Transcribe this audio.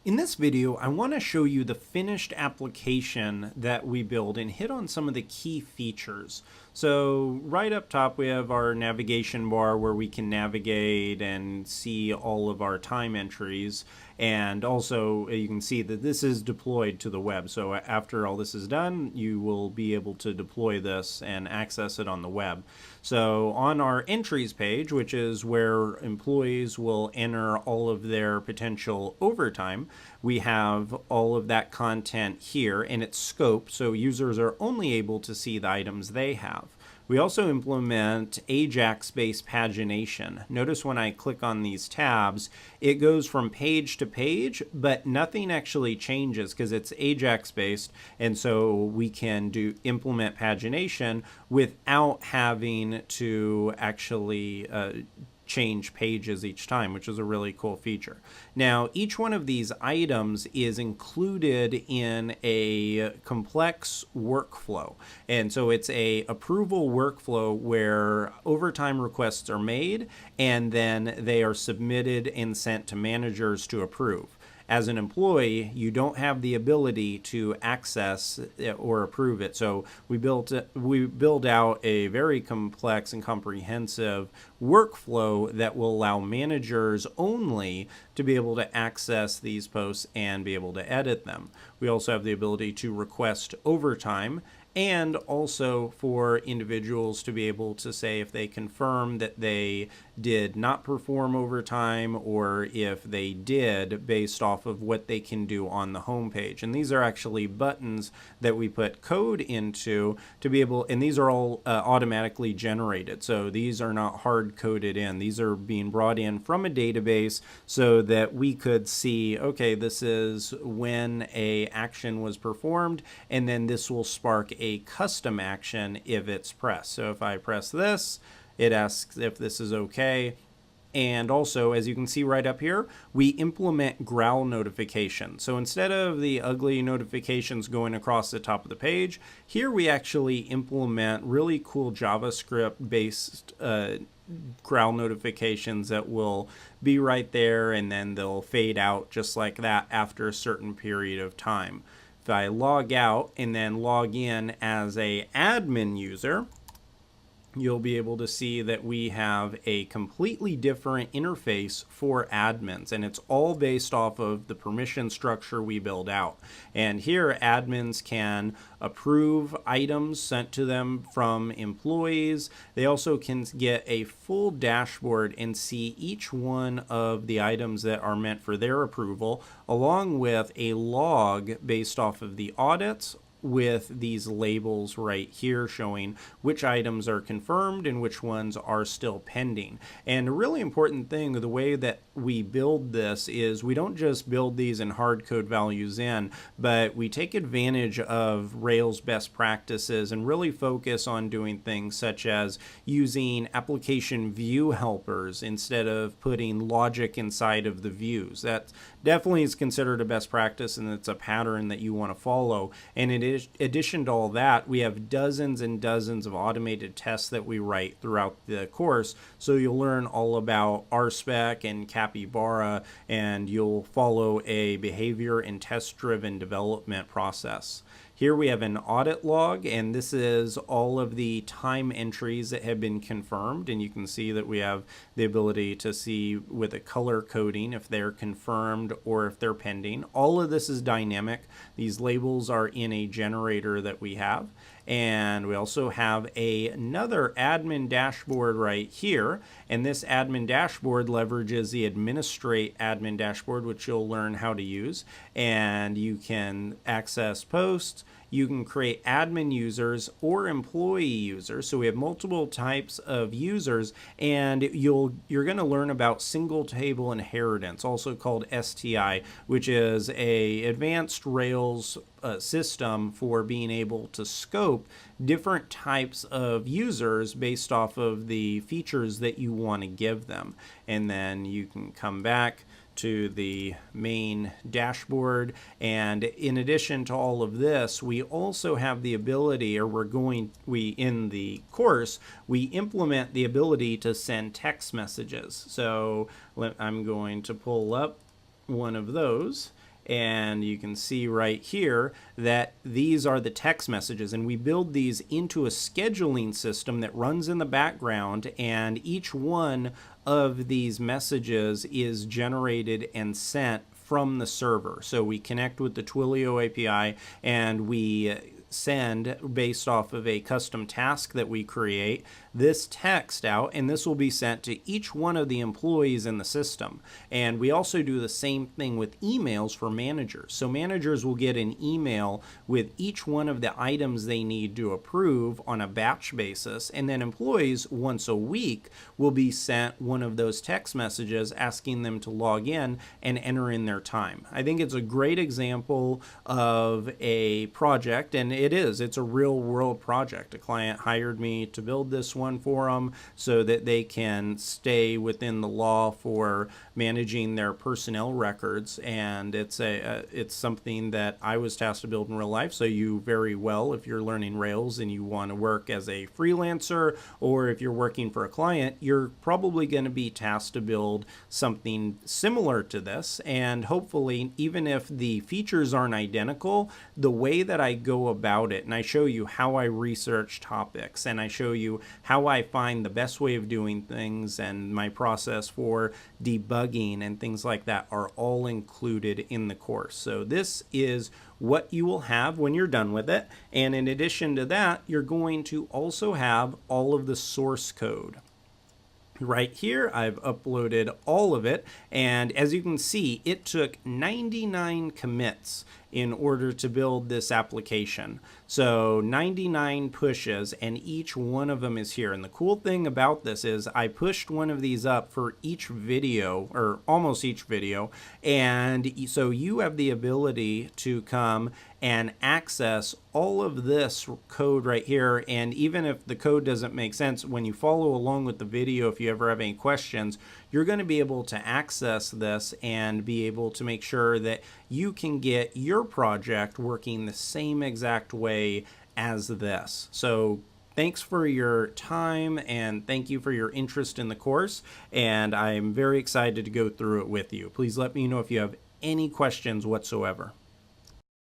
In this video, I want to show you the finished application that we build and hit on some of the key features. So right up top, we have our navigation bar where we can navigate and see all of our time entries. And also you can see that this is deployed to the web. So after all this is done, you will be able to deploy this and access it on the web. So on our entries page, which is where employees will enter all of their potential overtime, we have all of that content here in its scope, so users are only able to see the items they have. We also implement Ajax-based pagination. Notice when I click on these tabs, it goes from page to page, but nothing actually changes because it's Ajax-based, and so we can implement pagination without having to actually change pages each time, which is a really cool feature. Now, each one of these items is included in a complex workflow. And so it's a approval workflow where overtime requests are made and then they are submitted and sent to managers to approve. As an employee, you don't have the ability to access or approve it. So we build out a very complex and comprehensive workflow that will allow managers only to be able to access these posts and be able to edit them. We also have the ability to request overtime, and also for individuals to be able to say if they confirm that they did not perform overtime or if they did, based off of what they can do on the home page. And these are actually buttons that we put code into to be able, and these are all automatically generated. So these are not hard coded in. These are being brought in from a database so that we could see, okay, this is when a action was performed, and then this will spark a custom action if it's pressed. So if I press this, it asks if this is okay. And also, as you can see right up here, we implement growl notification. So instead of the ugly notifications going across the top of the page, here we actually implement really cool JavaScript-based growl notifications that will be right there, and then they'll fade out just like that after a certain period of time. If I log out and then log in as an admin user, you'll be able to see that we have a completely different interface for admins, and it's all based off of the permission structure we build out. And here admins can approve items sent to them from employees. They also can get a full dashboard and see each one of the items that are meant for their approval, along with a log based off of the audits, with these labels right here showing which items are confirmed and which ones are still pending. And a really important thing, the way that we build this is we don't just build these and hard code values in, but we take advantage of Rails best practices and really focus on doing things such as using application view helpers instead of putting logic inside of the views. That definitely is considered a best practice, and it's a pattern that you want to follow. And in addition to all that, we have dozens and dozens of automated tests that we write throughout the course. So you'll learn all about RSpec and Capybara, and you'll follow a behavior and test-driven development process. Here we have an audit log, and this is all of the time entries that have been confirmed, and you can see that we have the ability to see with a color coding if they're confirmed or if they're pending. All of this is dynamic. These labels are in a generator that we have. And we also have another admin dashboard right here. And this admin dashboard leverages the administrate admin dashboard, which you'll learn how to use. And you can access posts. You can create admin users or employee users. So we have multiple types of users, and you're going to learn about single table inheritance, also called STI, which is a advanced Rails system for being able to scope different types of users based off of the features that you want to give them. And then you can come back to the main dashboard, and in addition to all of this, we also have the ability, or in the course we implement the ability to send text messages. So I'm going to pull up one of those, And you can see right here that these are the text messages, and we build these into a scheduling system that runs in the background, and each one of these messages is generated and sent from the server. So we connect with the Twilio API and we send, based off of a custom task that we create, this text out, and this will be sent to each one of the employees in the system. And we also do the same thing with emails for managers. So managers will get an email with each one of the items they need to approve on a batch basis, and then employees once a week will be sent one of those text messages asking them to log in and enter in their time. I think it's a great example of a project, and it's a real world project. A client hired me to build this one for them so that they can stay within the law for managing their personnel records, and it's something that I was tasked to build in real life. So you very well, if you're learning Rails and you want to work as a freelancer, or if you're working for a client, you're probably going to be tasked to build something similar to this. And hopefully, even if the features aren't identical, the way that I go about it, and I show you how I research topics, and I show you how I find the best way of doing things, and my process for debugging and things like that are all included in the course. So this is what you will have when you're done with it. And in addition to that, you're going to also have all of the source code. Right here, I've uploaded all of it, and as you can see, it took 99 commits in order to build this application. So 99 pushes, and each one of them is here. And the cool thing about this is I pushed one of these up for each video, or almost each video, and so you have the ability to come and access all of this code right here. And even if the code doesn't make sense, when you follow along with the video, if you ever have any questions, you're going to be able to access this and be able to make sure that you can get your project working the same exact way as this. So thanks for your time, and thank you for your interest in the course, and I'm very excited to go through it with you. Please let me know if you have any questions whatsoever.